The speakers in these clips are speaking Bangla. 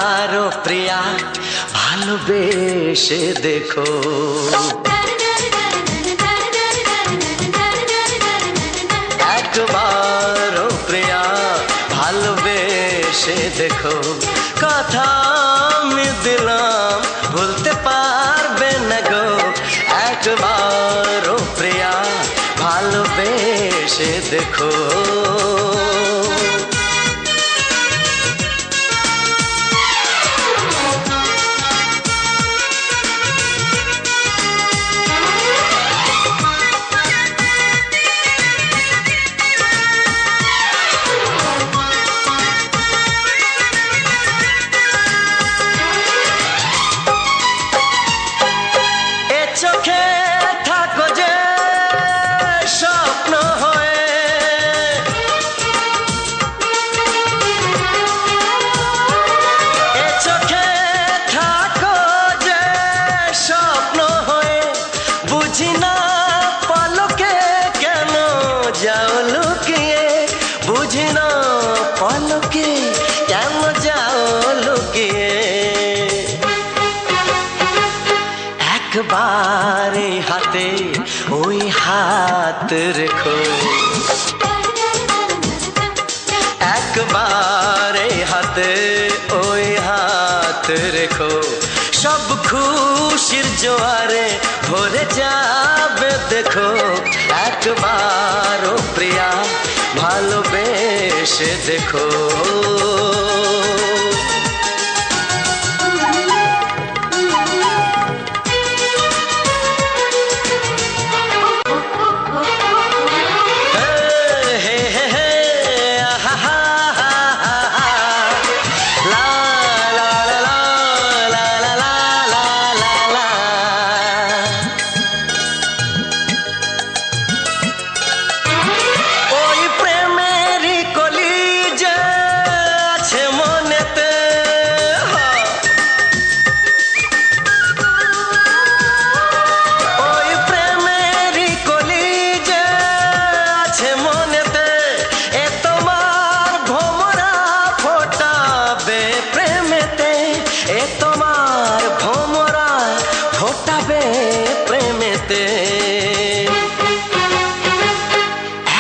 একবারও প্রিয়া ভালোবেসে দেখো। একবারও প্রিয়া ভালোবেসে দেখো। কথা আমি দিলাম ভুলতে পারবে না গো। একবারও প্রিয়া ভালোবেসে দেখো। চোখে থাকো যে স্বপ্ন হয়ে, এ চোখে থাকো যে স্বপ্ন হয়ে, বুঝি না পলকে কেন যাও লুকিয়ে, বুঝি না পলকে কেন যাও লুকিয়ে। একবারে হাতে ওই হাত রেখো। একবারে হাতে ওই হাত রেখো। সব খুশির জোয়ারে ভরে যাবে দেখো। একবারও প্রিয়া ভালোবেসে দেখো।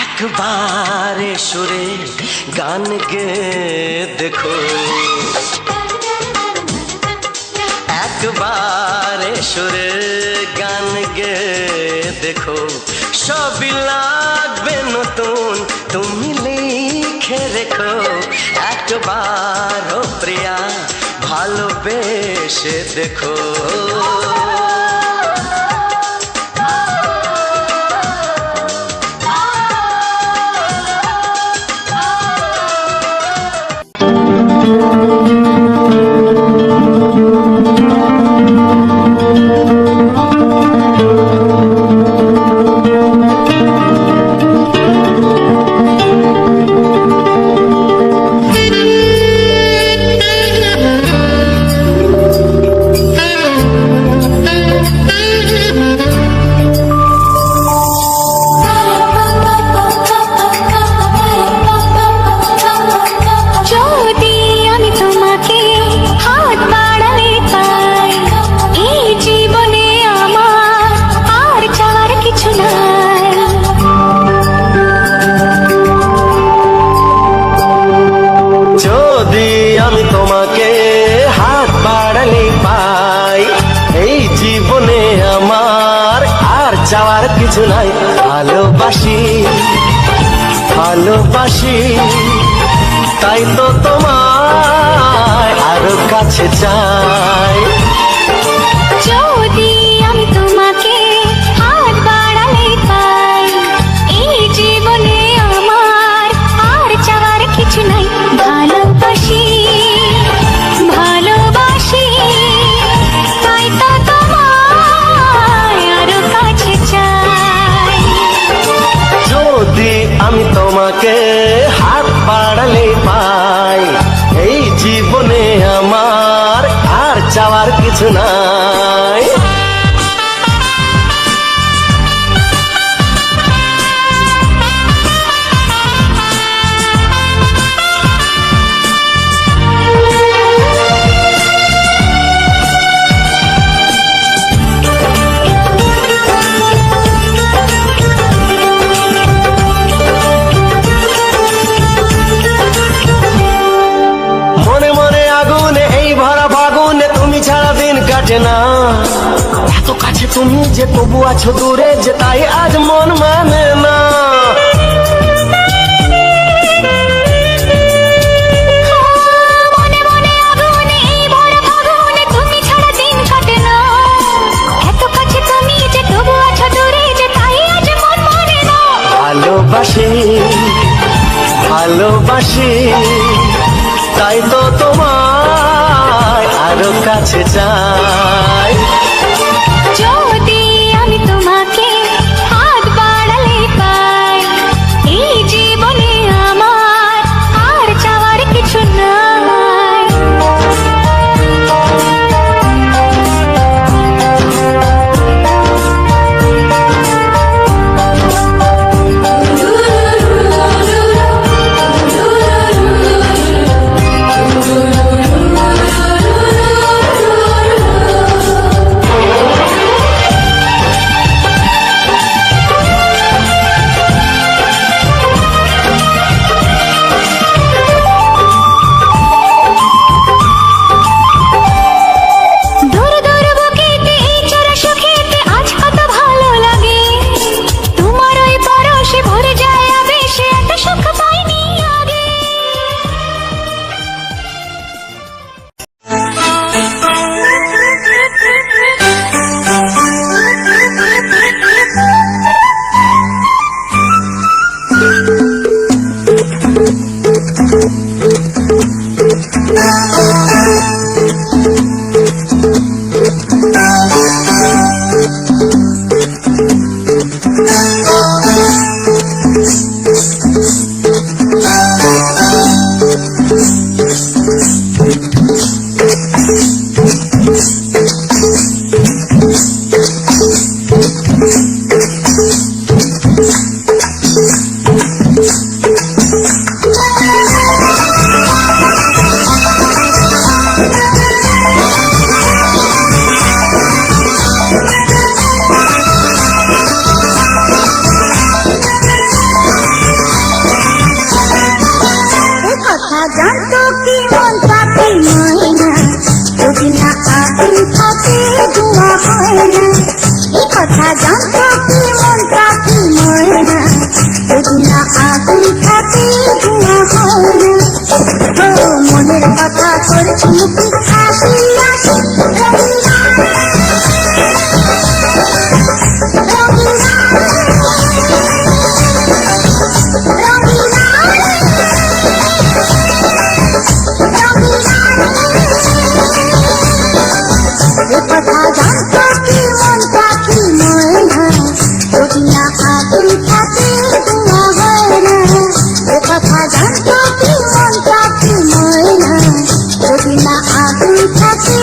একবারে সুরে গান গে দেখো। একবারে সুরে গান গে দেখো। সবই লাগবে নতুন তুমি লিখে রেখো। একবারও প্রিয়া ভালোবেসে দেখো। চাওয়ার কিছু নাই। ভালোবাসি ভালোবাসি তাই তো তোমায় আরো কাছে চাই। যদি আমি তোমাকে হাত বাড়ালে পাই, এই জীবনে আমার আর চাওয়ার কিছু নাই। ভালোবাসি ভালোবাসি তাই তো তোমায় আরো কাছে চাই। যদি আমি তোমাকে হাত বাড়ালে পাই, এই জীবনে আমার আর চাওয়ার কিছু নাই। লাগে না। এত কাছে তুমি যে তবু আছো দূরে, যে তাই আজ মন মানে না। মনে মনে আগুনে এই ভরা ফাগুনে তুমি ছাড়া দিন কাটে না। এত কাছে তুমি যে তবু আছো দূরে, যে তাই আজ মন মানে না। ভালোবাসি ভালোবাসি তাই তো তোমায় আরো কাছে চাই। যদি আমি তোমাকে হাত বাড়ালে পাই, এই জীবনে আমার আর চাওয়ার কিছু নাই। দূর দূর বুকেতে এই চোরা সুখেতে আজ কত ভালো লাগে। তোমার ওই পরশে ভরে যায় আবেশে, এত সুখ পাইনি আগে। কথা জানতো কি মন পাখি ময়না, যদি না আগুন থাকে ধোঁয়া হয় না। এই কথা জানতো কি মন পাখি ময়না, যদি না আগুন থাকে ধোঁয়া হয় না। ও মনের কথা করছি মুখে হাসি হাসি, রঙিনা কথা জানতো কি মন পাখি ময়না, যদি না আগুন থাকে ধোঁয়া হয় না। কথা জানতো কি মন পাখি ময়না, যদি না আগুন থাকে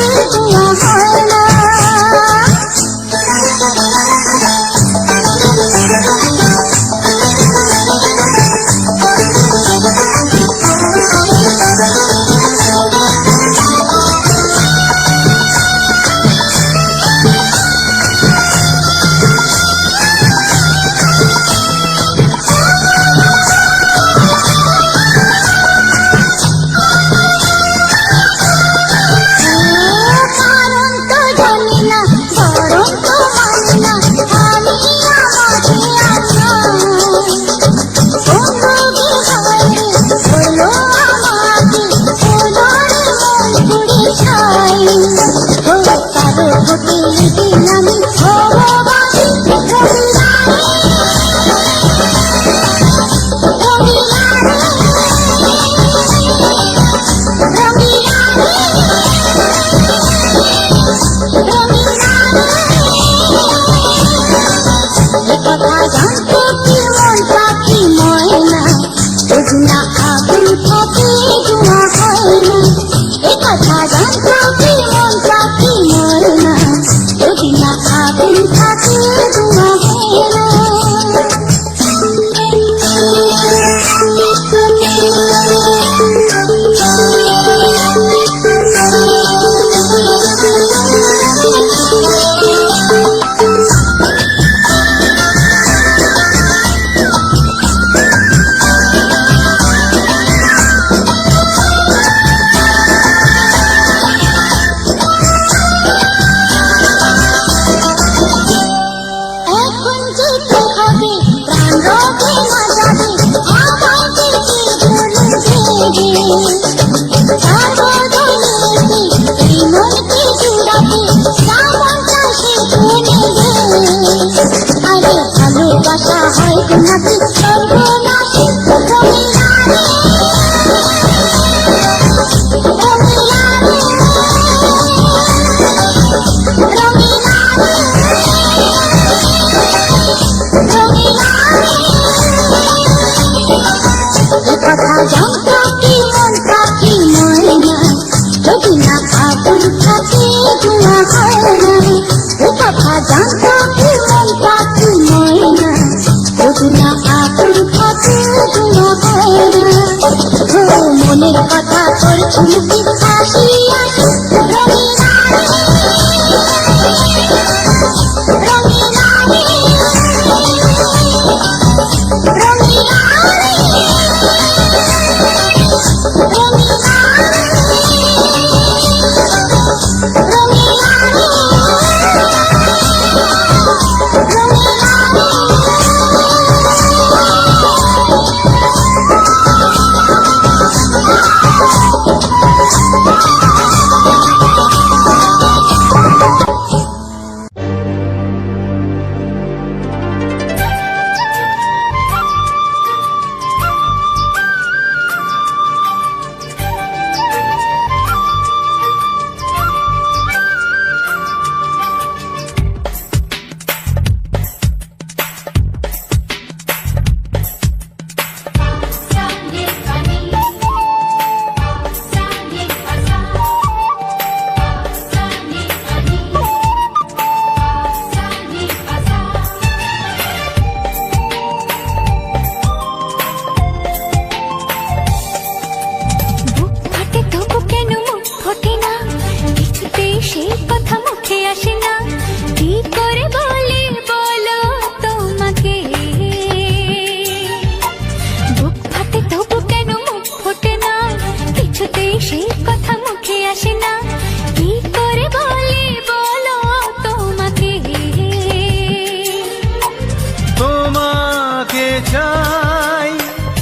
ধোঁয়া হয় না। কথা জানতো কি মন পাখি ময়না, যদি না থাকে ধোঁয়া হয় না, এ কথা জানতো কি মন পাখি ময়না, যদি না আগুন থাকে ধোঁয়া হয় না। ও মনের কথা করছি কি ভাসিয়া, রঙিনা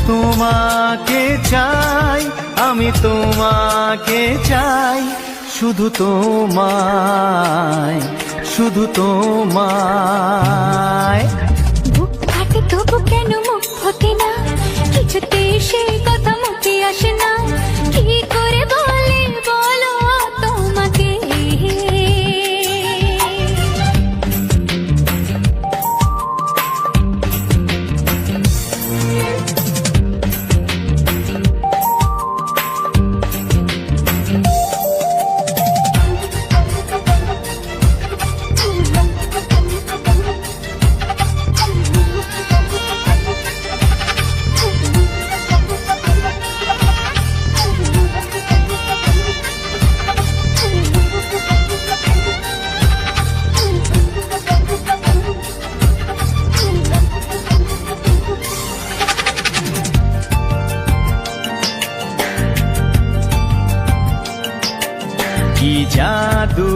তোমাকে চাই, আমি তোমাকে চাই, শুধু তোমায়, শুধু তোমায়। বুক ফাটে তবু কেন মুখ ফোটে না, কিছুতে সেই কথা মুখে আসে না, কি করে বলে বলো তোমাকে। কি জাদু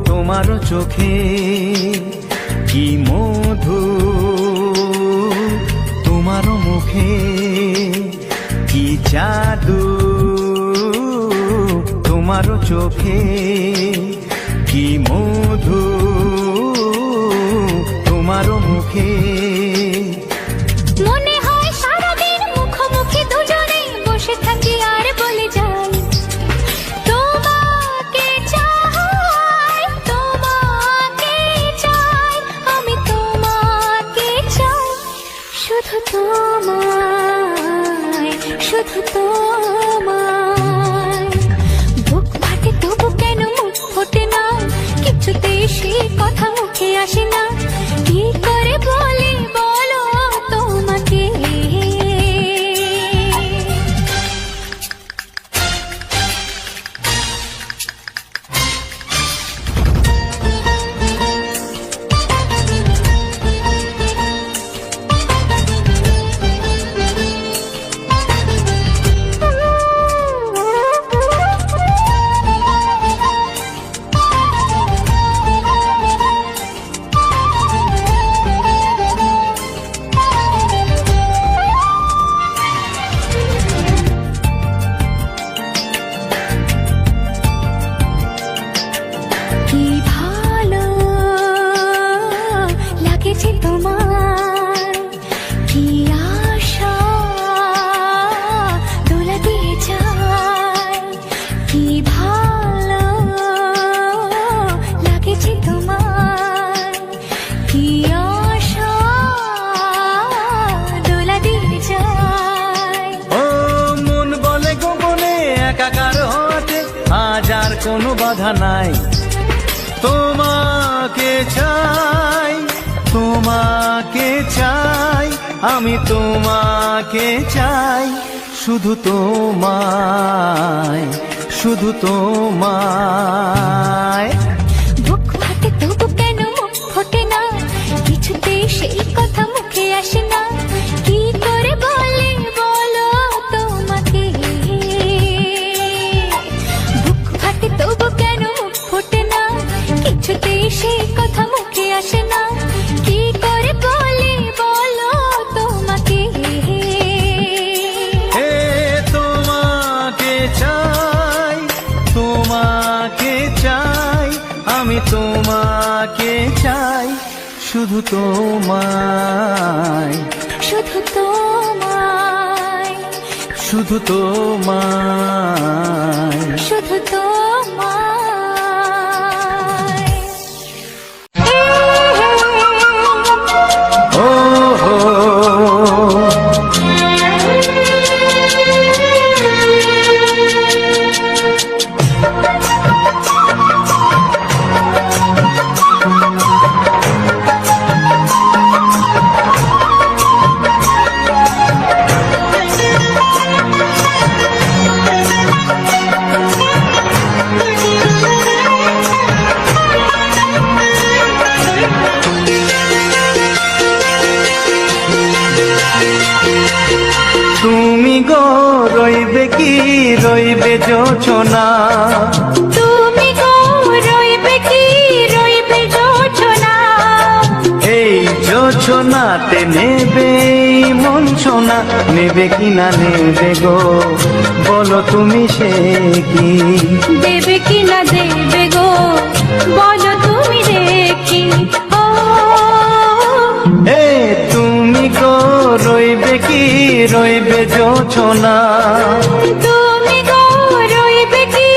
তোমার চোখে, কি মধু তোমার মুখে, কি জাদু তোমার চোখে, কি মধু তোমার মুখে। মনে হয় সারাদিন মুখোমুখি দুজনে বসে থাকি আর বলে যাই, তোমাকে চাই, তোমাকে চাই, আমি তোমাকে চাই, শুধু তোমায়, শুধু তোমায়। বুক ফাটে তবু কেন মুখ ফোটে না, কিছুতেই সে কথা মুখে আসে না, কি করে বলে বলো তোমাকে। কি ভালো লাগেছে তোমার, কি আশা দোলা দিয়ে যায়, কি ভালো লাগেছে তোমার, কি আশা দোলা দিয়ে যায়। ও মন বলে গোপনে একাকার হতে, আজ আর কোনো বাধা নাই। তোমাকে চাই, তোমাকে চাই, আমি তোমাকে চাই, শুধু তোমায়, শুধু তোমায়। বুক ফাটে তবু কেন মুখ ফোটে না, কিছুতেই সেই কথা মুখে আসে না, কি করে বলে বলো তোমাকে। বুক ফাটে তবু কেন মুখ ফোটে না, কিছুতেই সেই কথা মুখে আসে না, কি করে বলে বলো তোমাকে। হে তোমাকে চাই, তোমাকে চাই, আমি তোমাকে চাই, শুধু তোমায়, শুধু তোমায়, শুধু তোমায়। শুধু তোমায়। ও হো তুমি গো রইবে কি রইবে যোচনা, তুমি গো রইবে কি রইবে যোচনা, এই যোচনাতে নেবে মন সোনা, নেবে কি না নেবে গো বলো তুমি সে কি। দেবে কি না দেবে গো বলো তুমি দেখি। ও এ তুমি গো রইবে কি রইবে যোচনা, তুমি গো রইবে কি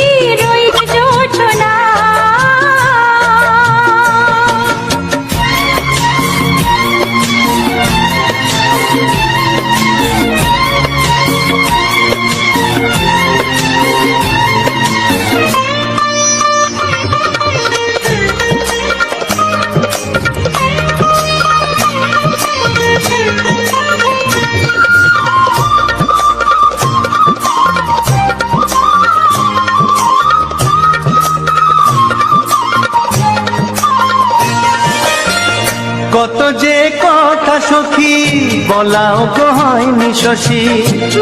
রইবে যোচনা। কত যে কথা সখী বলাও গো হয়নি শশী,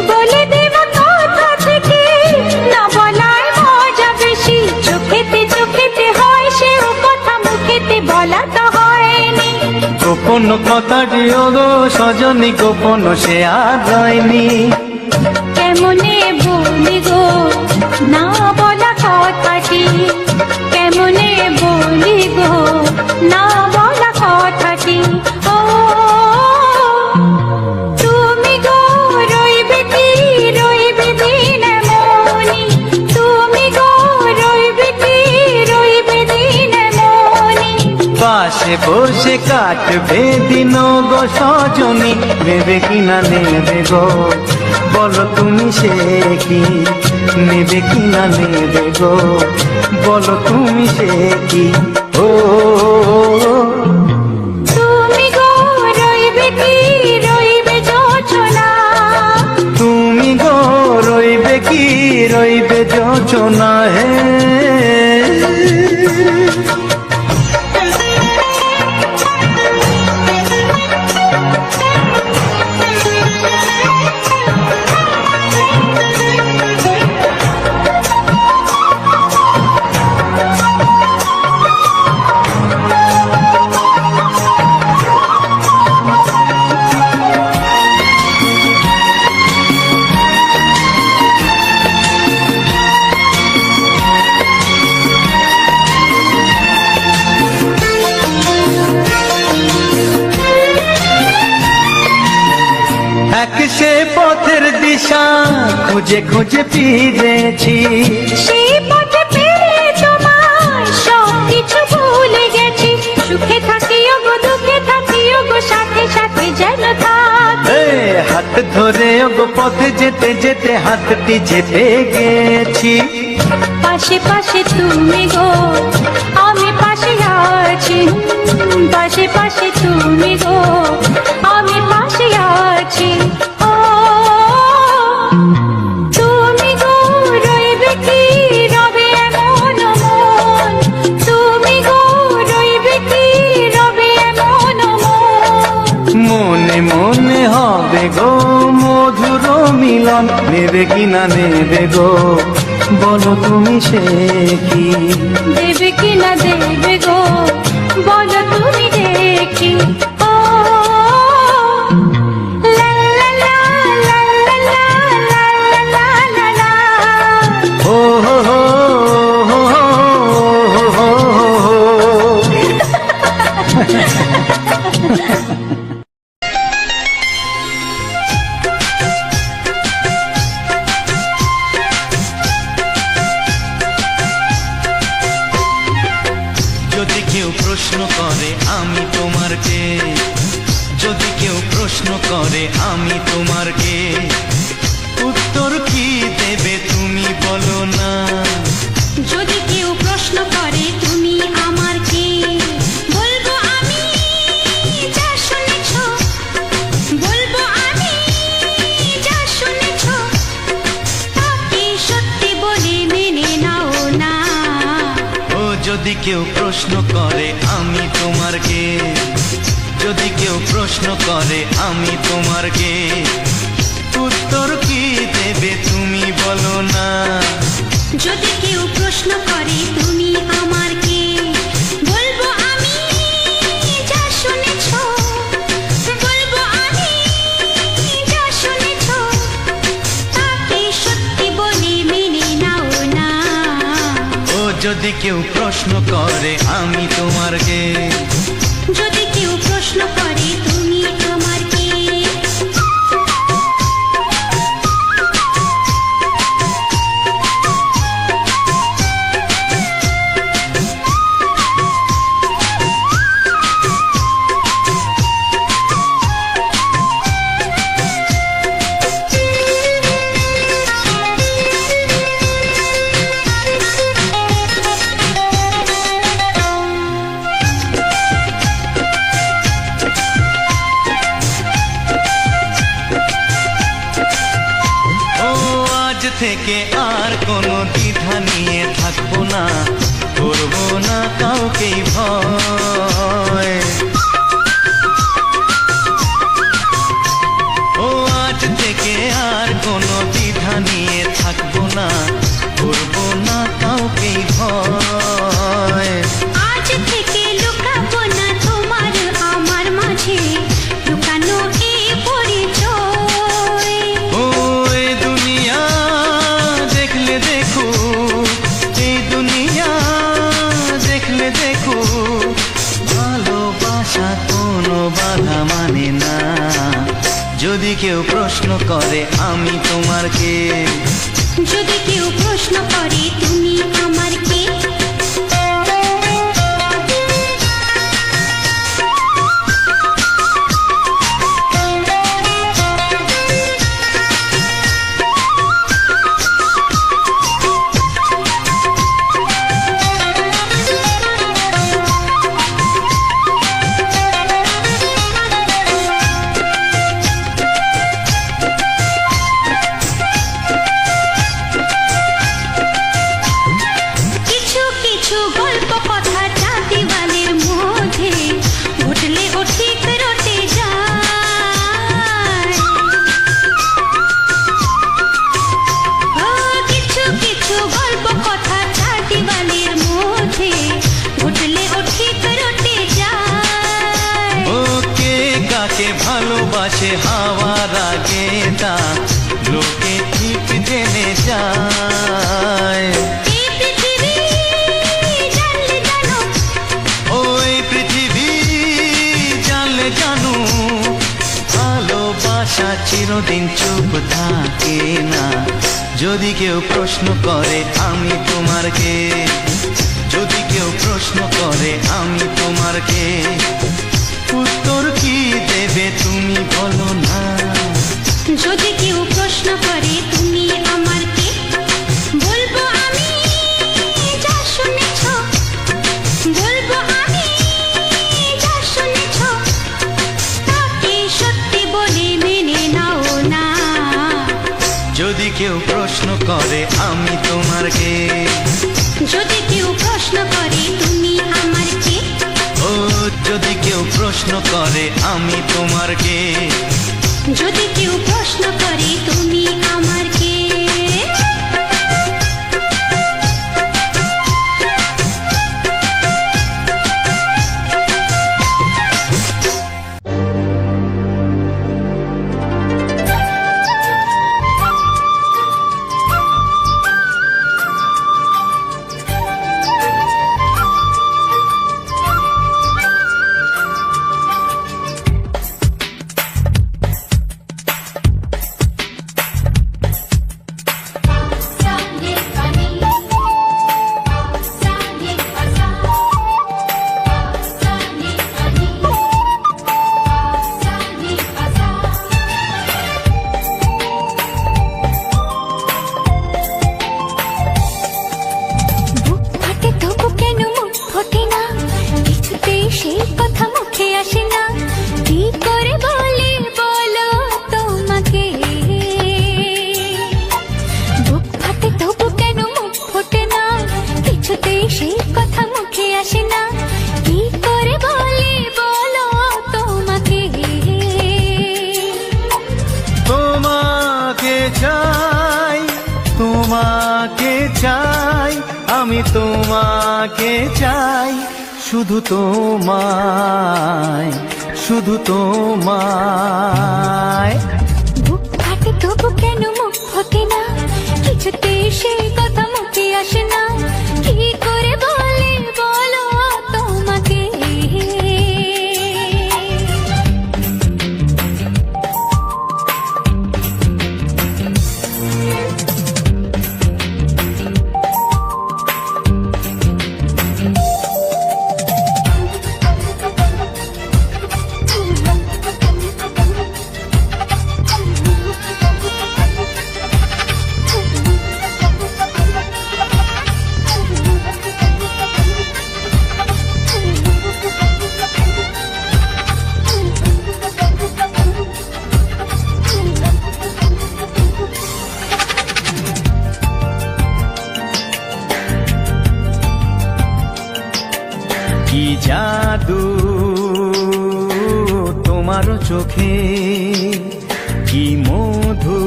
বলে দেব কথা থেকে না বলার মজা বেশি, চোখেতে চোখেতে হয় সেও কথা মুখেতে বলা তো হয়নি। গোপন কথাটি গো সজনী গোপন সে আর রয়নি। কেমনে বলি গো না বলা কথাটি, কেমনে বলি গো না বলা কথাটি। ও তুমি গো রইবে কি রইবে দিন মনি, তুমি গো রইবে কি রইবে দিন মনি। পাশে বসে কাটবে দিন গো সজনী, নেবে কি না নেবে গো বলো তুমি সে কি। নেবে কি না নেবে গো বলো তুমি সে কি। ও তুমি গো রইবে কি রইবে যোচনা, তুমি গো রইবে কি রইবে যোচনা। হে এক সে পথের দিশা খুঁজে খুঁজে ফিরেছি, সেই পথে পেয়ে তোমায় সব কিছু ভুলে গেছি। সুখে থাকিও গো দুঃখে থাকিও গো সাথে সাথে যেন থাক। এ হাত ধরে গো পথে যেতে যেতে হাতটি চেপে গেছি। পাশে পাশে তুমি গো আমি পাশে আছি পাশে পাশে তুমি গো আমি পাশে আছি ও তুমি গো রইবে কি রবে এমন মন তুমি গো রইবে কি রবে এমন মন মনে মনে হবে গো মধুর মিলন, নেবে কি না নেবে গো বলো তুমি সে কি? দেবে কি না দেবে গো বলো তুমি দেখি ও লা লা লা লা লা লা লা লা লা লা। ও হো হো হো হো হো হো। যদি কেউ প্রশ্ন করে আমি তোমার কে, যদি কেউ প্রশ্ন করে আমি তোমার কে, উত্তর কি দেবে তুমি বলো না? যদি কেউ প্রশ্ন করে তুমি আমার কে বলবো আমি যা শুনেছো বলবো আমি যা শুনেছো তাকে সত্যি বলে মেনে নাও না ও যদি কেউ প্রশ্ন করে আমি তোমার কে, যদি কেউ প্রশ্ন করে আমি তোমার কে, উত্তর কি দেবে তুমি বলো না? যদি কেউ প্রশ্ন করে তুমি আমার কে বলবো আমি যা শুনেছো বলবো আমি যা শুনেছো তাকে সত্যি বলে মেনে নাও না ও যদি কেউ প্রশ্ন করে আমি তোমার কে, যদি কেউ প্রশ্ন করে তুমি আমার কে থেকে আর কোনো দ্বিধা নিয়ে থাকবো না, করবো না কাউকেই ভয়। ও আজ থেকে আর কোনো দ্বিধা নিয়ে থাকবো না, করবো না কাউকেই ভয়। আজ থেকে লুকাবো না তোমার আমার মাঝে লুকানো এই পরিচয় ও এই দুনিয়া দেখলে দেখো, এই দুনিয়া দেখলে দেখো, ভালোবাসা কোনো বাধা মানে না। যদি কেউ প্রশ্ন করে আমি তোমার কে, যদি কেউ প্রশ্ন করে তুমি আমার কে ভালোবাসে হাওয়ার আগে তা লোকে ঠিক জেনে যায়। ওই পৃথিবী জানলে জানো, ভালোবাসা চিরদিন চুপ থাকে না। যদি কেউ প্রশ্ন করে আমি তোমার কে, যদি কেউ প্রশ্ন করে আমি তোমার কে, উত্তর কি দেবে তুমি বলো না। যদি কেউ প্রশ্ন করে তুমি আমার কে বলবো আমি করে আমি তোমার কে? যদি কেউ প্রশ্ন করে তুমি আমার কে? ও যদি কেউ প্রশ্ন করে আমি তোমার কে? যদি কেউ প্রশ্ন করে তুমি আমার কে? তোমাকে চাই, আমি তোমাকে চাই, শুধু তোমায়, শুধু তোমায়। বুক ফাটে তবু কেন মুখ ফোটে না, কিছুতে সেই কথা মুখে আসে না, কি করে বলে বলো তোমাকে। কি জাদু তোমার চোখে, কি মধু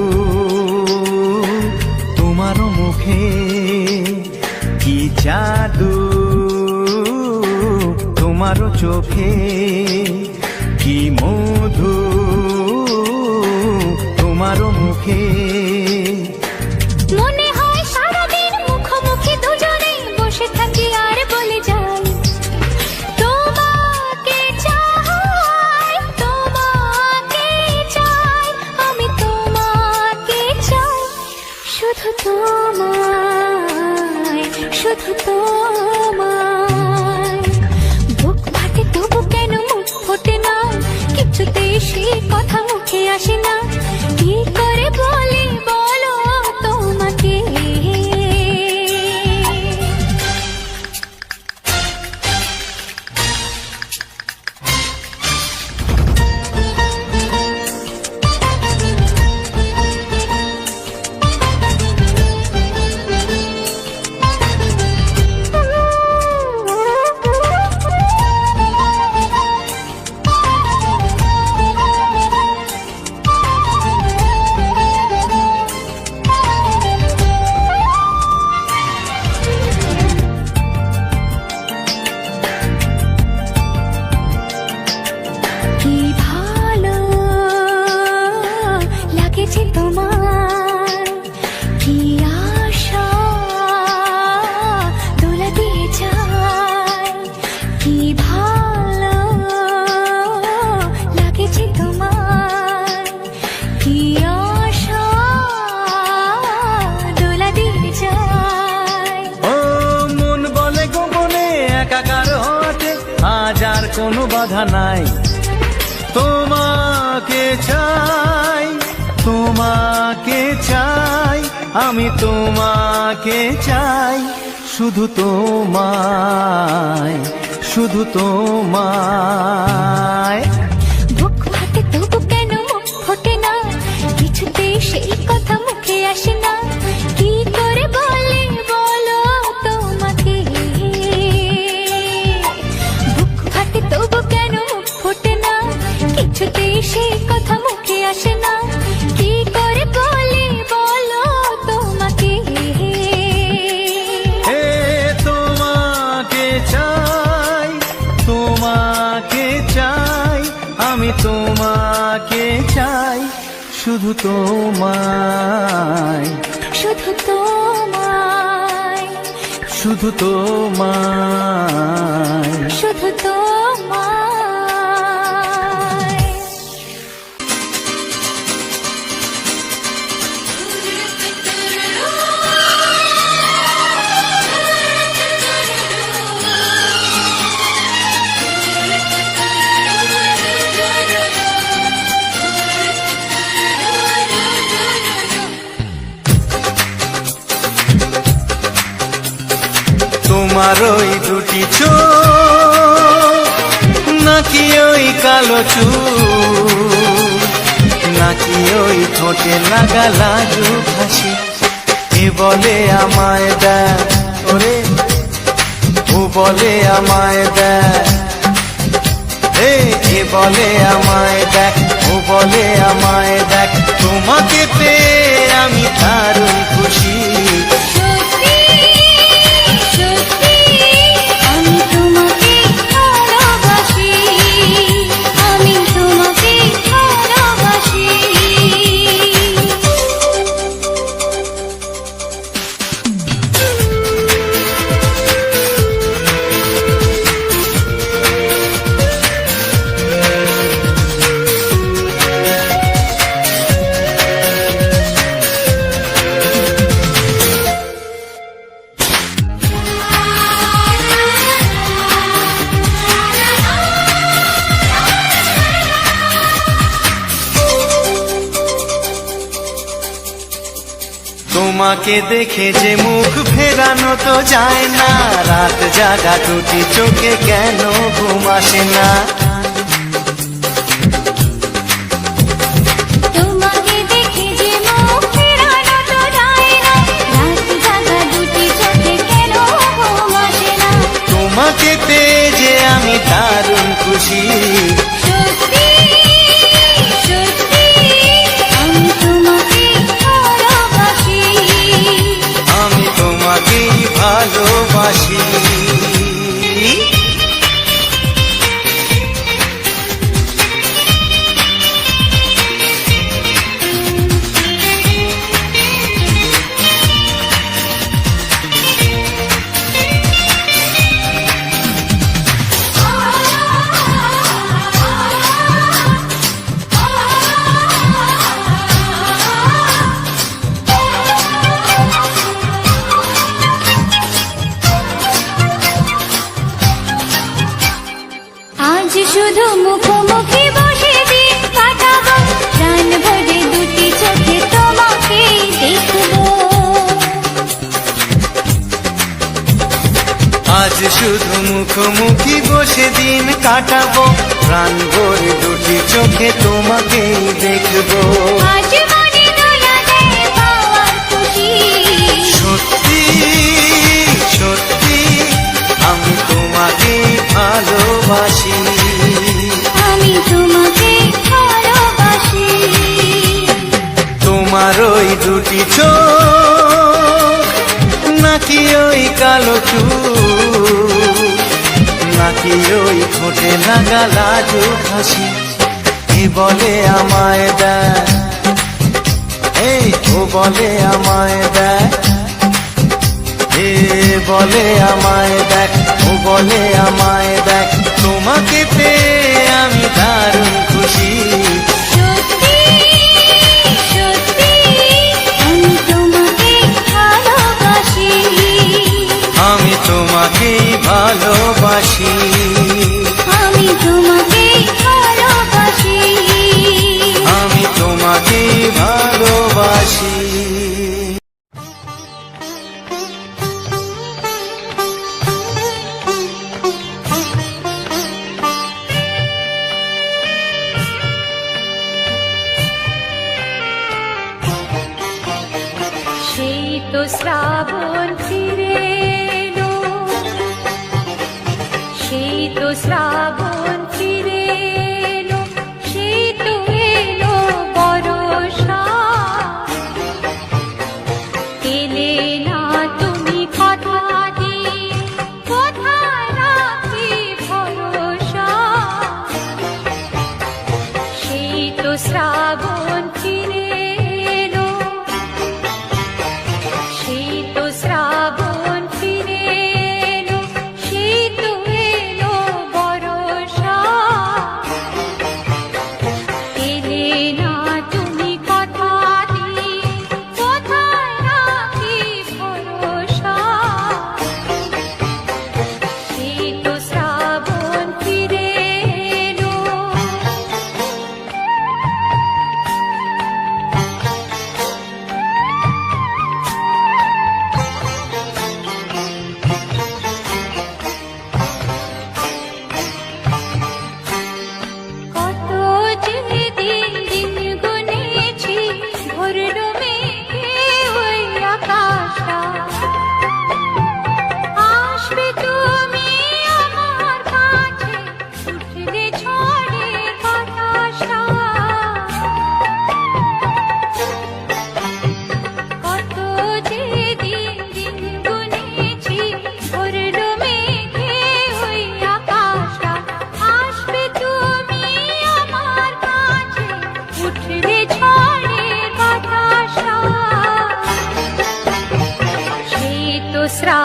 তোমার মুখে, কি জাদু তোমার চোখে, কি মধু তোমার মুখে। মনে হয় সারাদিন মুখোমুখি দুজনে বসে থাকি আর বলে যাই, তোমাকে চাই, তোমাকে চাই, আমি তোমাকে চাই, শুধু তোমায়, শুধু তোমায়। বুক ফাটে তবু কেন মুখ ফোটে না, কিছুতে সেই কথা মুখে আসে না, কি করে বলে বলো তোমাকে। কি ভালো লাগেছে তোমার, কি আশা দোলা দিয়ে যায়, কি ভালো লাগেছে তোমার, কি আশা দোলা দিয়ে যায়। ও মন বলে গোপনে একাকার হতে আজ আর কোনো বাধা নাই, তোমাকে চাই, তোমাকে চাই, আমি তোমাকে চাই, শুধু তোমায়, শুধু তোমায়। বুক ফাটে তবু কেন মুখ ফোটে না, কিছুতে সেই কথা মুখে আসে না, কি শুধু তোমায়, শুধু তোমায়, শুধু তোমায়। শুধু তোমায়। তোমার ওই দুটি চোখ, নাকি ওই কালো চুল, নাকি ওই ঠোঁটে লাগা লাজুক হাসি, এ বলে আমায় দেয় ওরে, ও বলে আমায় দেয়, এ বলে আমায় দেখ, ও বলে আমায় দেখ, তোমাকে পেয়ে আমি দারুণ খুশি। সত্যি সত্যি আমি তোমাকে ভালোবাসি, আমি তোমাকে ভালোবাসি। তোমাকে দেখে যে মুখ ফেরানো তো যায় না, রাত জাগা দুটি চোখে কেন ঘুম আসে না। তোমাকে দেখে যে মুখ ফেরানো তো যায় না, রাত জাগা দুটি চোখে কেন ঘুম আসে না। তোমাকে পেয়ে যে আমি দারুণ খুশি। সত্যি সত্যি আমি তোমাকে ভালোবাসি, আমি তোমাকেই ভালোবাসি। আজ শুধু মুখোমুখি বসে দিন কাটাবো, প্রাণ ভরে দুটি চোখে তোমাকে দেখবো। আজ শুধু মুখোমুখি বসে দিন কাটাবো, প্রাণ ভরে দুটি চোখে তোমাকেই দেখবো। আজ মনে দোলা দেয় পাওয়ার খুশি। সত্যি সত্যি আমি তোমাকেই ভালোবাসি। আমি তোমাকে ভালোবাসি। তোমার ওই দুটি চোখ, নাকি ওই কালো চুল, নাকি ওই ঠোঁটে লাগা লাজুক হাসি, এ বলে আমায় দেয়, ও বলে আমায় দেয়, এ বলে আমায় দেখ, ও বলে আমায় দেখ, তোমাকে পেয়ে আমি দারুণ খুশি। সত্যি সত্যি আমি তোমাকে ভালোবাসি, আমি তোমাকেই ভালোবাসি। আমি তোমাকে ভালোবাসি। আমি তোমাকেই ভালোবাসি। সেই তো শ্রাবণ ফিরে এলো, সেই তো শ্রাবণ ফিরে এলো, সেই তো এলো বর্ষা। এলে না তুমি কথা দিয়ে, কোথায় রাখি ভরসা। সেই তো শ্রাবণ ফিরে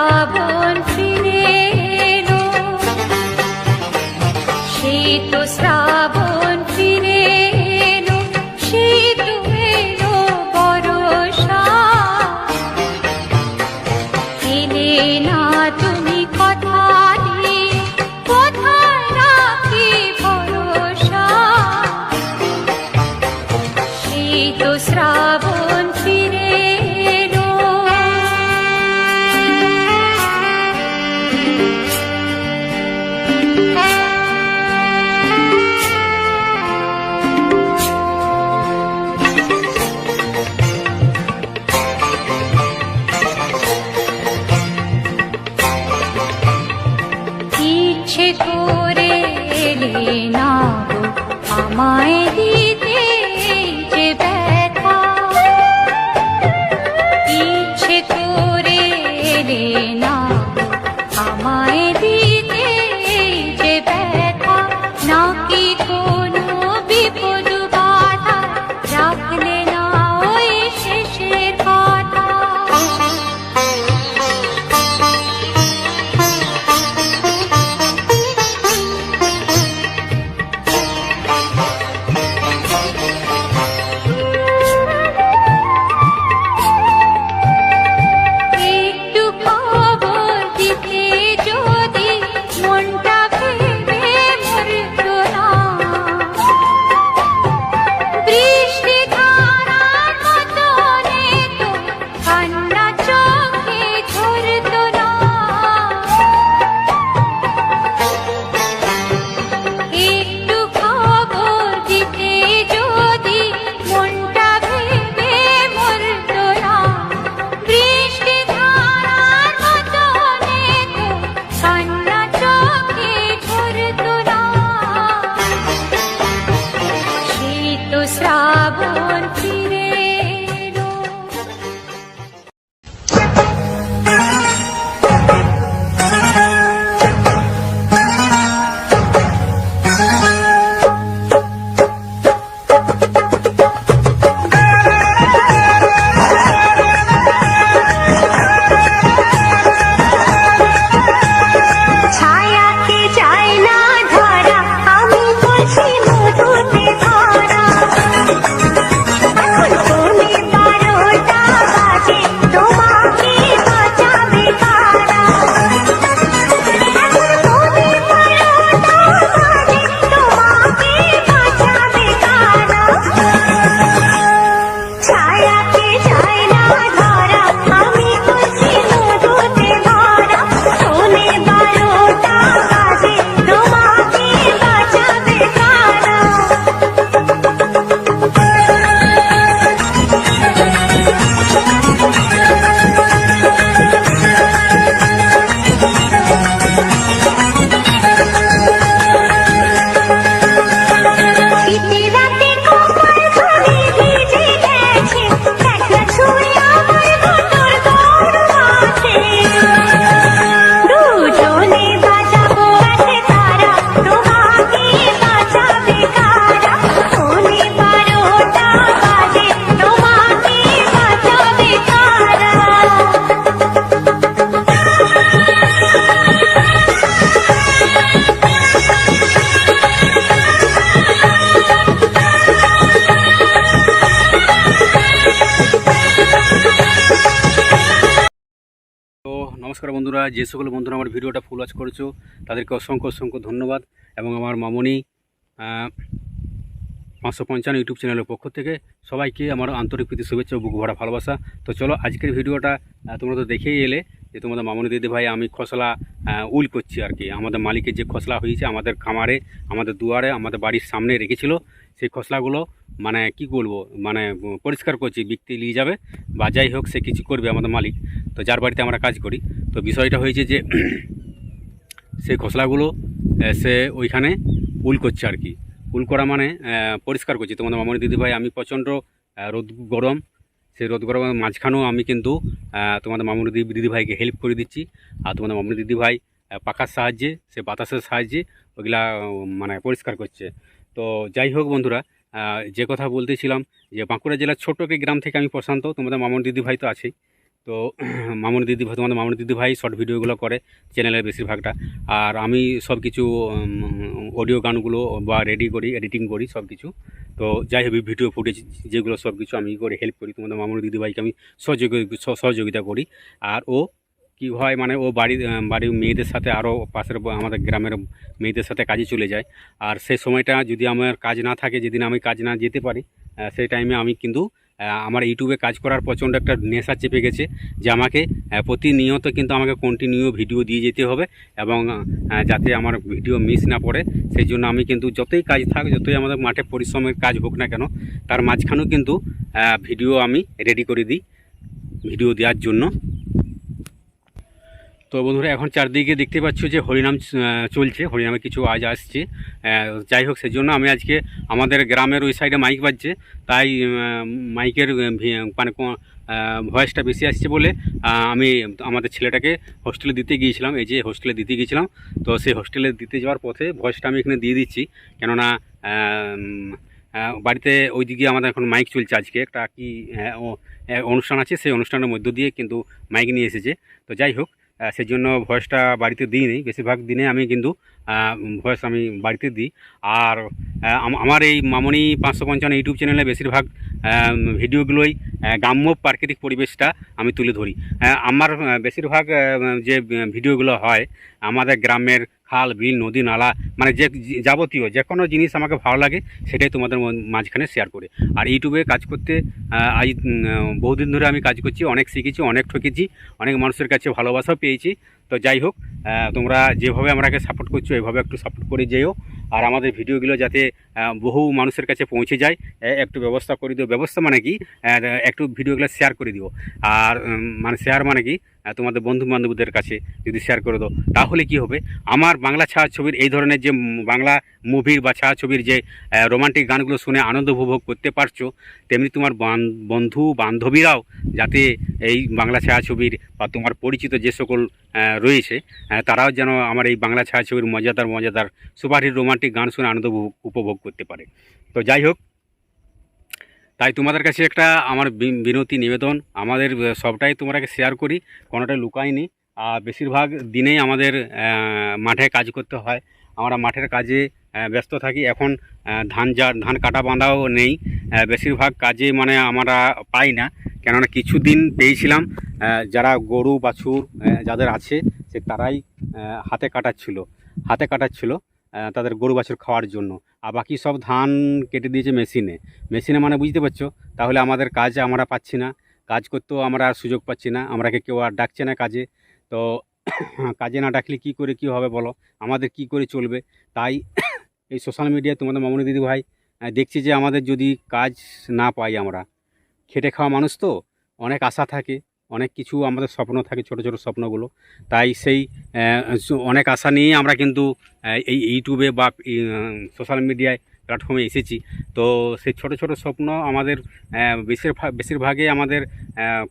শ্রাবণ ফিরে এলো, শীত শ্রাবণ ফিরে এলো, শীত এলো বরষা। এলে না তুমি কথা দিয়ে, কোথায় রাখি ভরসা। শীত শ্রাবণ ফিরে এলো। ইচ্ছে করে এলে না গো আমায় দিতে এই যে ব্যথা। ইচ্ছে করে এলে না গো আমায় দিতে এই যে ব্যথা। নাকি কোনো বিপদ বাধা রাখলে না ওই শেষের কথা। একটু খবর দিতে যদি মনটা ভেবে মরতো না। বৃষ্টি ধারার মতো তো কান্না চোখে ঝরতো না। একটু খবর দিতে যদি মনটা ভেবে মরতো না। বৃষ্টি ধারার মতো তো কান্না চোখে ঝরতো না। শীত শ্রাবণ ফিরে এলো। ছায়াকে চাই না ধরা, আমি বলছি মধুতে ধরা। এখন পৌনে 12টা বাজে, তোমাকে বাঁচাবে কারা? এখন পৌনে 12টা বাজে, তোমাকে বাঁচাবে কারা? ছায়াকে চাই না ধরা, আমি বলছি মধুতে ধরা। পৌনে 12টা বাজে, তোমাকে বাঁচাবে কারা? শীতের রাতে কপাল ধরে ভিজে গেছে, একটা ছুঁয়ে আমার ঘটর দৌড় মাঠে। দুজনে বাঁচাবো আছে তারা, তোমাকে বাঁচাবে কারা? পৌনে 12টা বাজে, তোমাকে বাঁচাবে কারা? তো নমস্কার বন্ধুরা, যে সকল বন্ধুরা আমার ভিডিওটা ফুল ওয়াচ করেছো তাদেরকে অসংখ্য অসংখ্য ধন্যবাদ। এবং আমার মামনি 555 ইউটিউব চ্যানেলের পক্ষ থেকে সবাইকে আমার আন্তরিক প্রীতি শুভেচ্ছা ও বুক ভরা ভালোবাসা। তো চলো আজকের ভিডিওটা তোমরা তো দেখেই এলে যে তোমাদের মামনি দিদি ভাই আমি খসলা উল করছি আর কি। আমাদের মালিকের যে খসলা হয়েছে আমাদের খামারে, আমাদের দুয়ারে, আমাদের বাড়ির সামনে রেখেছিল, সেই খসলাগুলো মানে কি বলবো, মানে পরিষ্কার করছি, বিক্রি নিয়ে যাবে বা যাই হোক সে কিছু করবে আমাদের মালিক। তো যার বাড়িতে আমরা কাজ করি, তো বিষয়টা হয়েছে যে সেই খসলাগুলো সে ওইখানে উল করছে আর কি। উল করা মানে পরিষ্কার করছি। তোমাদের মামনি দিদিভাই আমি প্রচণ্ড রোদ গরম, সেই রোদ গরমের মাঝখানেও আমি কিন্তু তোমাদের মামনি দিদিভাইকে হেল্প করে দিচ্ছি। আর তোমাদের মামনি দিদিভাই পাখার সাহায্যে, সে বাতাসের সাহায্যে ওইগুলা মানে পরিষ্কার করছে। তো যাই হোক বন্ধুরা, যে কথা বলতেছিলাম যে বাঁকুড়া জেলার ছোট্ট একটি গ্রাম থেকে আমি প্রশান্ত, তোমাদের মামনি দিদিভাই তো আছেই। তো মামনি দিদি ভাই, তোমাদের মামনি দিদি ভাই শর্ট ভিডিওগুলো করে চ্যানেলের বেশিরভাগটা, আর আমি সব কিছু অডিও গানগুলো বা রেডি করি, এডিটিং করি সব কিছু। তো যাই হোক ভিডিও ফুটেজ যেগুলো সব কিছু আমি করে হেল্প করি, তোমাদের মামনি দিদি ভাইকে আমি সহযোগিতা করি। আর ও কী হয় মানে ও বাড়ির মেয়েদের সাথে আরও পাশের আমাদের গ্রামের মেয়েদের সাথে কাজে চলে যায়। আর সেই সময়টা যদি আমার কাজ না থাকে, যেদিন আমি কাজ না যেতে পারি, সেই টাইমে আমি কিন্তু আমার ইউটিউবে কাজ করার প্রচণ্ড একটা নেশা চেপে গেছে যে আমাকে প্রতিনিয়ত কিন্তু আমাকে কন্টিনিউ ভিডিও দিয়ে যেতে হবে, এবং যাতে আমার ভিডিও মিস না পড়ে সেই জন্য আমি কিন্তু যতই কাজ থাক, যতই আমাদের মাঠে পরিশ্রমের কাজ হোক না কেন, তার মাঝখানেও কিন্তু ভিডিও আমি রেডি করে দিই ভিডিও দেওয়ার জন্য। তো বন্ধুরা এখন চারদিকে দেখতে পাচ্ছ যে হরিনাম চলছে, হরিনামে কিছু আওয়াজ আসছে। যাই হোক সেজন্য আমি আজকে আমাদের গ্রামের ওই সাইডে মাইক বাজছে, তাই মাইকের মানে ভয়েসটা বেশি আসছে বলে আমি আমাদের ছেলেটাকে হোস্টেলে দিতে গিয়েছিলাম। এই যে হোস্টেলে দিতে গিয়েছিলাম, তো সেই হোস্টেলে দিতে যাওয়ার পথে ভয়েসটা আমি এখানে দিয়ে দিচ্ছি, কেননা বাড়িতে ওইদিকে আমাদের এখন মাইক চলছে। আজকে একটা কি অনুষ্ঠান আছে, সেই অনুষ্ঠানের মধ্য দিয়ে কিন্তু মাইক নিয়ে এসেছে। তো যাই হোক সেই জন্য ভয়েসটা বাড়িতে দিই নেই, বেশিরভাগ দিনে আমি কিন্তু ভয়েস আমি বাড়িতে দিই। আর আমার এই মামনি 555 ইউটিউব চ্যানেলে বেশিরভাগ ভিডিওগুলোই গ্রাম্য প্রাকৃতিক পরিবেশটা আমি তুলে ধরি। আমার বেশিরভাগ যে ভিডিওগুলো হয় আমাদের গ্রামের খাল বিল নদী নালা, মানে যে যাবতীয় যে কোনো জিনিস আমাকে ভালো লাগে সেটাই তোমাদের মাঝখানে শেয়ার করে। আর ইউটিউবে কাজ করতে আজ বহুদিন ধরে আমি কাজ করছি, অনেক শিখেছি, অনেক ঠকেছি, অনেক মানুষের কাছে ভালোবাসাও পেয়েছি। তো যাই হোক তোমরা যেভাবে আমাকে সাপোর্ট করছো এভাবে একটু সাপোর্ট করে যেও, আর আমাদের ভিডিওগুলো যাতে বহু মানুষের কাছে পৌঁছে যায় একটু ব্যবস্থা করে দিও। ব্যবস্থা মানে কি, একটু ভিডিওগুলো শেয়ার করে দিও। আর মানে শেয়ার মানে কি, তোমাদের বন্ধু বান্ধবদের কাছে যদি শেয়ার করে দাও তাহলে কি হবে, আমার বাংলা ছায়াছবির এই ধরনের যে বাংলা মুভির বা ছায়াছবির যে রোমান্টিক গানগুলো শুনে আনন্দ উপভোগ করতে পারছো, তেমনি তোমার বন্ধু বান্ধবীরাও যাতে এই বাংলা ছায়াছবির বা তোমার পরিচিত যে সকল রয়েছে তারাও যেন আমার এই বাংলা ছায়াছবির মজাদার সুপারহিট রোমান্টিক গান শুনে আনন্দ উপভোগ করতে পারে। তো যাই হোক, তাই তোমাদের কাছে একটা আমার বিনতি নিবেদন, আমাদের সবটাই তোমরাকে শেয়ার করি, কোনোটাই লুকাইনি। আর বেশিরভাগ দিনেই আমাদের মাঠে কাজ করতে হয়, আমরা মাঠের কাজে ব্যস্ত থাকি। এখন ধান কাটা বাঁধাও নেই, বেশিরভাগ কাজে মানে আমরা পাই না, কেননা কিছুদিন পেয়েছিলাম যারা গরু বাছুর যাদের আছে সে তারাই হাতে কাটাচ্ছিল তাদের গরু বাছুর খাওয়ার জন্য। আর বাকি সব ধান কেটে দিয়েছে মেশিনে মানে বুঝতে পারছো, তাহলে আমাদের কাজ আমরা পাচ্ছি না, কাজ করতেও আমরা আর সুযোগ পাচ্ছি না, আমরাকে কেউ আর ডাকছে না কাজে। তো কাজে না ডাকলে কি করে কি হবে বলো, আমাদের কি করে চলবে? তাই এই সোশ্যাল মিডিয়ায় তোমাদের মামনি দিদি ভাই দেখছি যে আমাদের যদি কাজ না পাই, আমরা খেটে খাওয়া মানুষ তো, অনেক আশা থাকে, অনেক কিছু আমাদের স্বপ্ন থাকে, ছোট ছোট স্বপ্নগুলো। তাই সেই অনেক আশা নিয়ে আমরা কিন্তু এই ইউটিউবে বা সোশ্যাল মিডিয়ায় প্ল্যাটফর্মে এসেছি। তো সেই ছোট ছোট স্বপ্ন আমাদের বেশিরভাগে আমাদের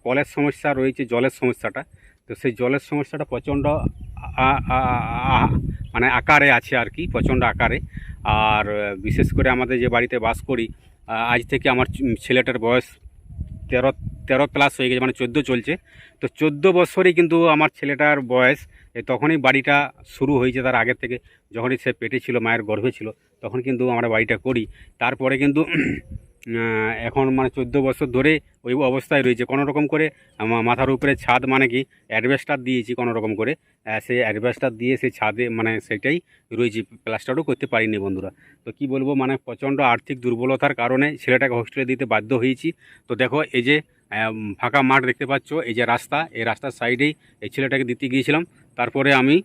কলের সমস্যা রয়েছে, জলের সমস্যাটা। তো সেই জলের সমস্যাটা প্রচণ্ড মানে আকারে আছে আর কি, প্রচণ্ড আকারে। আর বিশেষ করে আমাদের যে বাড়িতে বাস করি, আজ থেকে আমার ছেলেটার বয়স 13 প্লাস হয়ে গেছে, মানে 14 চলছে। তো 14 বছরই কিন্তু আমার ছেলেটার বয়স, তখনই বাড়িটা শুরু হয়েছে। তার আগের থেকে যখনই সে পেটে ছিল, মায়ের গর্ভে ছিল, তখন কিন্তু আমরা বাড়িটা করি। তারপরে কিন্তু এখন মানে 14 বছর ধরে ওই অবস্থায় রয়েছে। কোনো রকম করে মাথার উপরে ছাদ মানে কি অ্যাডভেস্টার দিয়েছি কোনো রকম করে, সেই অ্যাডভেস্টার দিয়ে সেই ছাদে মানে সেটাই রয়েছে, প্লাস্টারও করতে পারিনি বন্ধুরা। তো কি বলবো, মানে প্রচণ্ড আর্থিক দুর্বলতার কারণে ছেলেটাকে হোস্টেলে দিতে বাধ্য হয়েছি। তো দেখো এই যে ফাঁকা মাঠ দেখতে পাচ্ছ, এই যে রাস্তা, এই রাস্তার সাইডেই এই ছেলেটাকে দিতে গিয়েছিলাম। তারপরে আমি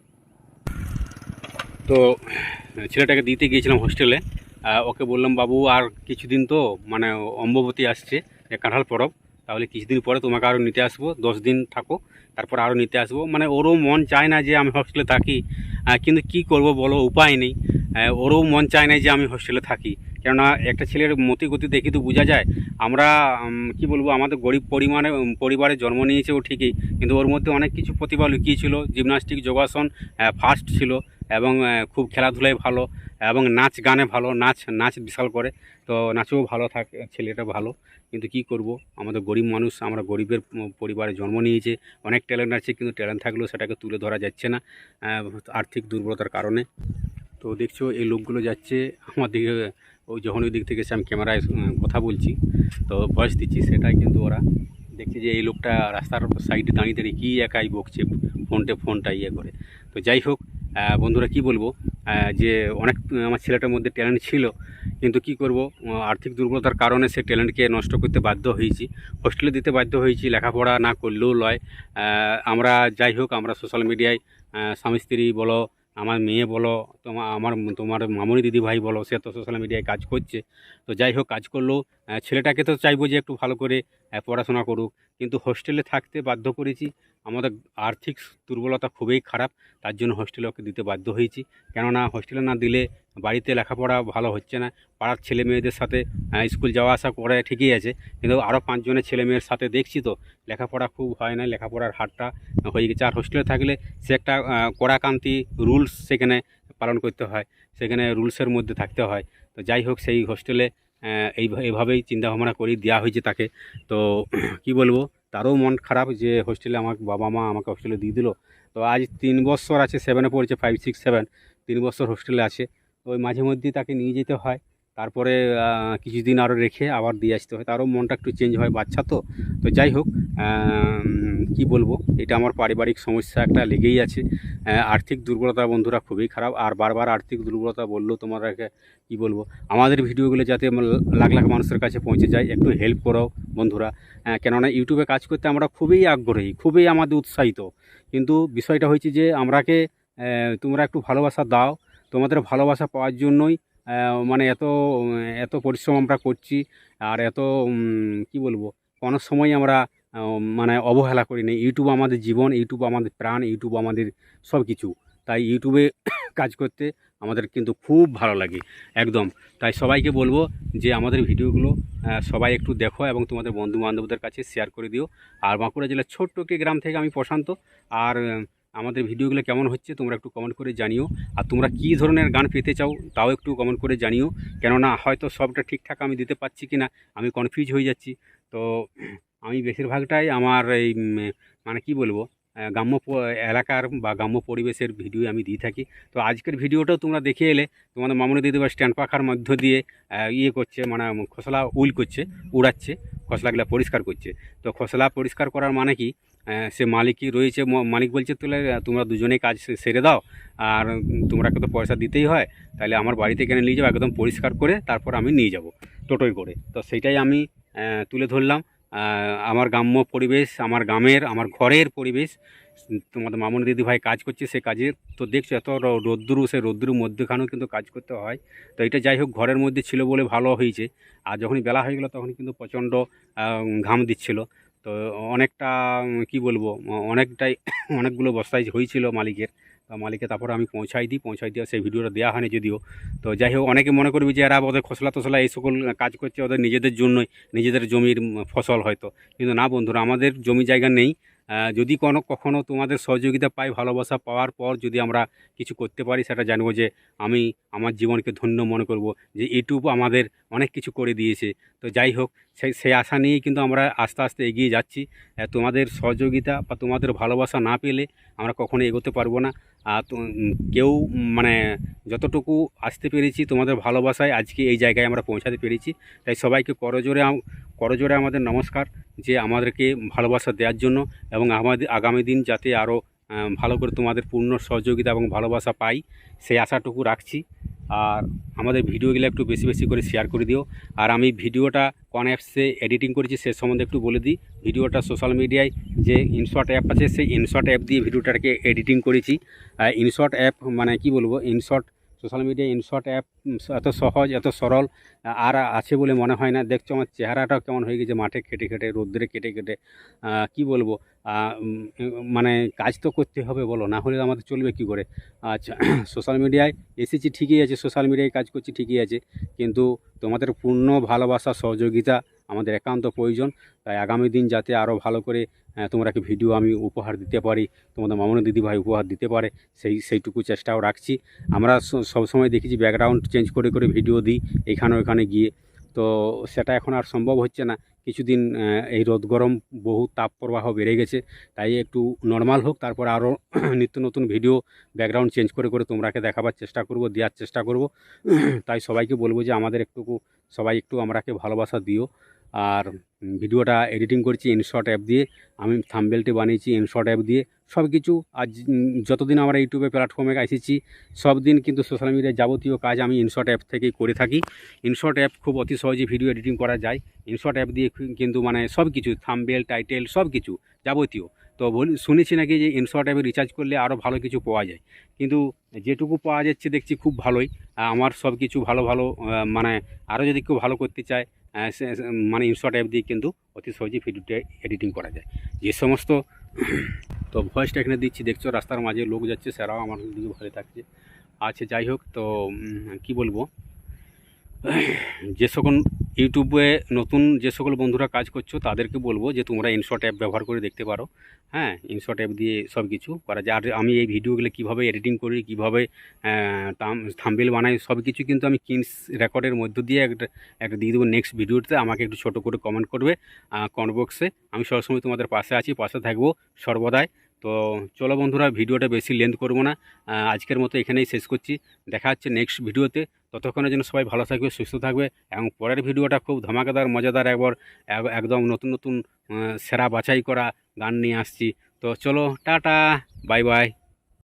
তো ছেলেটাকে দিতে গিয়েছিলাম হোস্টেলে, ওকে বললাম বাবু আর কিছুদিন তো মানে অম্বুবতী আসছে, কাঁঠাল পরব, তাহলে কিছুদিন পরে তোমাকে আরও নিতে আসবো, 10 দিন থাকো, তারপর আরও নিতে আসবো। মানে ওরও মন চায় না যে আমি হোস্টেলে থাকি, কিন্তু কি করব বলো, উপায় নেই। ওরও মন চায় না যে আমি হোস্টেলে থাকি, কেননা একটা ছেলের মতি গতি দেখি তো বোঝা যায়। আমরা কি বলবো, আমাদের গরিব পরিবারে জন্ম নিয়েছে ও ঠিকই, কিন্তু ওর মধ্যে অনেক কিছু প্রতিভা লুকিয়েছিল। জিমনাস্টিক, যোগাসন ফার্স্ট ছিল, এবং খুব খেলাধুলায় ভালো এবং নাচ গানে ভালো, নাচ বিশাল করে, তো নাচেও ভালো থাকে ছেলেটা ভালো। কিন্তু কি করব, আমাদের গরিব মানুষ, আমরা গরিবের পরিবারে জন্ম নিয়েছে, অনেক ট্যালেন্ট আছে, কিন্তু ট্যালেন্ট থাকলেও সেটাকে তুলে ধরা যাচ্ছে না আর্থিক দুর্বলতার কারণে। তো দেখছো এই লোকগুলো যাচ্ছে আমার দিকে, ওই যখন ওই দিক থেকে এসে আমি ক্যামেরায় কথা বলছি, তো ভয়েস দিচ্ছি, সেটাই কিন্তু ওরা দেখছি যে এই লোকটা রাস্তার সাইডে দাঁড়িয়ে দাঁড়িয়ে কী একাই বকছে, ফোনটা ইয়ে করে। তো যাই হোক বন্ধুরা, কি বলবো, যে অনেক আমার ছেলেটার মধ্যে ট্যালেন্ট ছিল, কিন্তু কি করব, আর্থিক দুর্বলতার কারণে সে ট্যালেন্টকে নষ্ট করতে বাধ্য হয়েছি, হোস্টেলে দিতে বাধ্য হয়েছি, লেখাপড়া না করলেও লয়। আমরা যাই হোক, আমরা সোশ্যাল মিডিয়ায় স্বামী স্ত্রী বলো, আমার মেয়ে বলো, তোমার মামনি দিদি ভাই বলো, সে তো সোশ্যাল মিডিয়ায় কাজ করছে। তো যাই হোক, কাজ করলেও ছেলেটাকে তো চাইবো যে একটু ভালো করে পড়াশোনা করুক, কিন্তু হোস্টেলে থাকতে বাধ্য করেছি। আমাদের আর্থিক দুর্বলতা খুবই খারাপ, তার জন্য হোস্টেলে ওকে দিতে বাধ্য হয়েছি। কেননা হোস্টেলে না দিলে বাড়িতে লেখাপড়া ভালো হচ্ছে না। পাড়ার ছেলে মেয়েদের সাথে স্কুল যাওয়া আসা করে ঠিকই আছে, কিন্তু আরও 5 জনের ছেলে মেয়ের সাথে দেখছি তো লেখাপড়া খুব হয় না, লেখাপড়ার হারটা হয়ে গেছে। আর হোস্টেলে থাকলে সে একটা কড়াকান্তি রুলস সেখানে পালন করতে হয়, সেখানে রুলসের মধ্যে থাকতে হয়। তো যাই হোক, সেই হোস্টেলে এইভাবেই চিন্তাভাবনা করি দেওয়া হয়েছে তাকে। তো কি বলবো, তারও মন খারাপ যে হোস্টেলে আমার বাবা মা আমাকে হোস্টেলে দিয়ে দিল। তো আজ 3 বছর আছে, 7-এ পড়েছে, 5, 6, 7, 3 বছর হোস্টেলে আছে। তো ওই মাঝে মধ্যেই তাকে নিয়ে যেতে হয়, তারপরে কিছুদিন আরও রেখে আবার দিয়ে আসতে হয়, তারও মনটা একটু চেঞ্জ হয়, বাচ্চা তো। তো যাই হোক, কি বলবো, এটা আমার পারিবারিক সমস্যা একটা লেগেই আছে। আর্থিক দুর্বলতা বন্ধুরা খুবই খারাপ, আর বারবার আর্থিক দুর্বলতা বললেও তোমাদেরকে কি বলবো, আমাদের ভিডিওগুলো যাতে লাখ লাখ মানুষের কাছে পৌঁছে যায়, একটু হেল্প করো বন্ধুরা। কেননা ইউটিউবে কাজ করতে আমরা খুবই আগ্রহী, খুবই আমাদের উৎসাহিত, কিন্তু বিষয়টা হচ্ছে যে আমরাকে তোমরা একটু ভালোবাসা দাও। তোমাদের ভালোবাসা পাওয়ার জন্যই মানে এত পরিশ্রম আমরা করছি। আর এত কি বলবো, কোনো সময় আমরা মানে অবহেলা করি না। ইউটিউব আমাদের জীবন, ইউটিউব আমাদের প্রাণ, ইউটিউব আমাদের সব কিছু। তাই ইউটিউবে কাজ করতে আমাদের কিন্তু খুব ভালো লাগে একদম। তাই সবাইকে বলবো যে আমাদের ভিডিওগুলো সবাই একটু দেখো এবং তোমাদের বন্ধু বান্ধবদের কাছে শেয়ার করে দিও। আর বাঁকুড়া জেলার ছোট্ট একটি গ্রাম থেকে আমি প্রশান্ত। আর আমাদের ভিডিওগুলো কেমন হচ্ছে তোমরা একটু কমেন্ট করে জানিও। আর তোমরা কী ধরনের গান পেতে চাও তাও একটু কমেন্ট করে জানিও, কেননা হয়তো সবটা ঠিকঠাক আমি দিতে পারছি কি না আমি কনফিউজ হয়ে যাচ্ছি। তো আমি বেশিরভাগটাই আমার এই মানে কি বলবো, গ্রাম্য এলাকার বা গ্রাম্য পরিবেশের ভিডিও আমি দিয়ে থাকি। তো আজকের ভিডিওটাও তোমরা দেখে এলে, তোমাদের মামনি দিদি বা স্ট্যান্ড পাখার মধ্য দিয়ে ইয়ে করছে, মানে খোসলা করছে, উড়াচ্ছে, খসলাগুলা পরিষ্কার করছে। তো খসলা পরিষ্কার করার মানে কি, সে মালিকই রয়েছে, মালিক বলছে তাহলে তোমরা দুজনেই কাজ সেরে দাও, আর তোমরাকে তো পয়সা দিতেই হয়, তাহলে আমার বাড়িতে কেন নিয়ে যাবো, একদম পরিষ্কার করে তারপর আমি নিয়ে যাব টোটোয় করে। তো সেইটাই আমি তুলে ধরলাম। আমার গ্রাম্য পরিবেশ, আমার গ্রামের, আমার ঘরের পরিবেশ, তোমাদের মামনি দিদি ভাই কাজ করছে, সে কাজের তো দেখছো এত রোদ্দুরু, সে রোদ্দুরুর মধ্যেখানেও কিন্তু কাজ করতে হয়। তো এটা যাই হোক, ঘরের মধ্যে ছিল বলে ভালো হয়েছে। আর যখনই বেলা হয়ে গেলো তখন কিন্তু প্রচণ্ড ঘাম দিচ্ছিল। তো অনেকটা কি বলবো, অনেকটাই অনেকগুলো বস্তায় হয়েছিল মালিকের। মালিককে তারপরে আমি পৌঁছাই দিয়ে সেই ভিডিওটা দেওয়া হয়নি যদিও। তো যাই হোক, অনেকে মনে করবে যে এরা ওদের খসলা তসলা এই সকল কাজ করছে ওদের নিজেদের জন্যই, নিজেদের জমির ফসল হয়তো, কিন্তু না বন্ধুরা, আমাদের জমি জায়গা নেই। যদি কখনও তোমাদের সহযোগিতা পাই, ভালোবাসা পাওয়ার পর যদি আমরা কিছু করতে পারি, সেটা জানবো যে আমি আমার জীবনকে ধন্য মনে করব, যে ইউটিউব আমাদের অনেক কিছু করে দিয়েছে। তো যাই হোক, সেই আশা নিয়েই কিন্তু আমরা আস্তে আস্তে এগিয়ে যাচ্ছি। তোমাদের সহযোগিতা বা তোমাদের ভালোবাসা না পেলে আমরা কখনো এগোতে পারবো না। তো কেউ মানে যতটুকু আসতে পেরেছি তোমাদের ভালোবাসায় আজকে এই জায়গায় আমরা পৌঁছাতে পেরেছি। তাই সবাইকে করজোরে আমাদের নমস্কার, যে আমাদেরকে ভালোবাসা দেওয়ার জন্য, এবং আমাদের আগামী দিন যাতে আরও ভালো করে তোমাদের পূর্ণ সহযোগিতা এবং ভালোবাসা পাই, সেই আশাটুকু রাখছি। আর আমাদের ভিডিওগুলো একটু বেশি বেশি করে শেয়ার করে দিও। আর আমি ভিডিওটা কোন অ্যাপসে এডিটিং করেছি সে সম্বন্ধে একটু বলে দিই। ভিডিওটা সোশ্যাল মিডিয়ায় যে ইনশর্ট অ্যাপ আছে, সেই ইনশর্ট অ্যাপ দিয়ে ভিডিওটাকে এডিটিং করেছি। ইনশর্ট অ্যাপ মানে কি বলবো, InShot social media InShot app এত সহজ, এত সরল আর আছে বলে মনে হয় না। দেখছো আমার চেহারাটাও কেমন হয়ে গেছে, মাঠে খেটে খেটে, রোদ্দুরে কেটে কেটে। কি বলবো, মানে কাজ তো করতে হবে বলো, না হলে আমাদের চলবে কি করে। আচ্ছা, সোশ্যাল মিডিয়ায় এসেছি ঠিকই আছে, সোশ্যাল মিডিয়ায় কাজ করছি ঠিকই আছে, কিন্তু তোমাদের পূর্ণ ভালোবাসা, সহযোগিতা আমাদের একান্ত প্রয়োজন। তাই আগামী দিন যাতে আরও ভালো করে তোমরাকে ভিডিও আমি উপহার দিতে পারি, তোমাদের মামনি দিদিভাই উপহার দিতে পারে, সেইটুকু চেষ্টাও রাখছি। আমরা সবসময় দেখেছি ব্যাকগ্রাউন্ড চেঞ্জ করে করে ভিডিও দিই এখানে ওখানে গিয়ে, তো সেটা এখন আর সম্ভব হচ্ছে না। কিছুদিন এই রোদ গরম বহু তাপ প্রবাহ বেড়ে গেছে, তাই একটু নর্মাল হোক, তারপর আরও নিত্য নতুন ভিডিও ব্যাকগ্রাউন্ড চেঞ্জ করে করে তোমরাকে দেখাবার চেষ্টা করব, দেওয়ার চেষ্টা করব। তাই সবাইকে বলবো যে আমাদের সবাই একটু আমরাকে ভালোবাসা দিও। আর ভিডিওটা এডিটিং করছি ইনশট অ্যাপ দিয়ে, আমি থাম্বনেলটি বানিয়েছি ইনশট অ্যাপ দিয়ে। সব কিছু আজ যতদিন আমরা ইউটিউবে প্ল্যাটফর্মে এসেছি সব দিন কিন্তু সোশ্যাল মিডিয়ার যাবতীয় কাজ আমি ইনশট অ্যাপ থেকেই করে থাকি। ইনশট অ্যাপ খুব অতি সহজে ভিডিও এডিটিং করা যায়। ইনশট অ্যাপ দিয়ে কিন্তু মানে সব কিছু থাম্বনেল, টাইটেল সব কিছু যাবতীয়। তো শুনেছি নাকি যে ইনশট অ্যাপে রিচার্জ করলে আরও ভালো কিছু পাওয়া যায়, কিন্তু যেটুকু পাওয়া যাচ্ছে দেখছি খুব ভালোই। আমার সব কিছু ভালো মানে আরও যদি কেউ ভালো করতে চায় মানে ইনশট অ্যাপ দিয়ে কিন্তু অতি সহজেই ভিডিওটা এডিটিং করা যায়। যে সমস্ত তো ভয়েসটা এখানে দিচ্ছি, দেখছো রাস্তার মাঝে লোক যাচ্ছে, সেরাও আমার দিকে ভয় থাকছে। আচ্ছা যাই হোক, তো কি বলবো, যে সকল ইউটিউবে নতুন যে সকল বন্ধুরা কাজ করছো তাদেরকে বলবো যে তোমরা ইনশট অ্যাপ ব্যবহার করে দেখতে পারো। হ্যাঁ, ইনশট অ্যাপ দিয়ে সব কিছু করা যায়। আর আমি এই ভিডিওগুলো কীভাবে এডিটিং করি, কীভাবে থাম্বনেল বানাই, সব কিছু কিন্তু আমি কিনস রেকর্ডের মধ্য দিয়ে একটা দিয়ে দেবো নেক্সট ভিডিওতে। আমাকে একটু ছোটো করে কমেন্ট করবে কমেন্ট বক্সে। আমি সবসময় তোমাদের পাশে আছি, পাশে থাকবো সর্বদাই। তো চলো বন্ধুরা, ভিডিওটা বেশি লেন্থ করবো না, আজকের মতো এখানেই শেষ করছি। দেখা হচ্ছে নেক্সট ভিডিওতে। ততক্ষণের জন্য সবাই ভালো থাকবে, সুস্থ থাকবে, এবং পরের ভিডিওটা খুব ধামাকাদার মজাদার একদম নতুন নতুন সেরা বাছাই করা গান নিয়ে আসছি। তো চলো, টাটা, বাই বাই।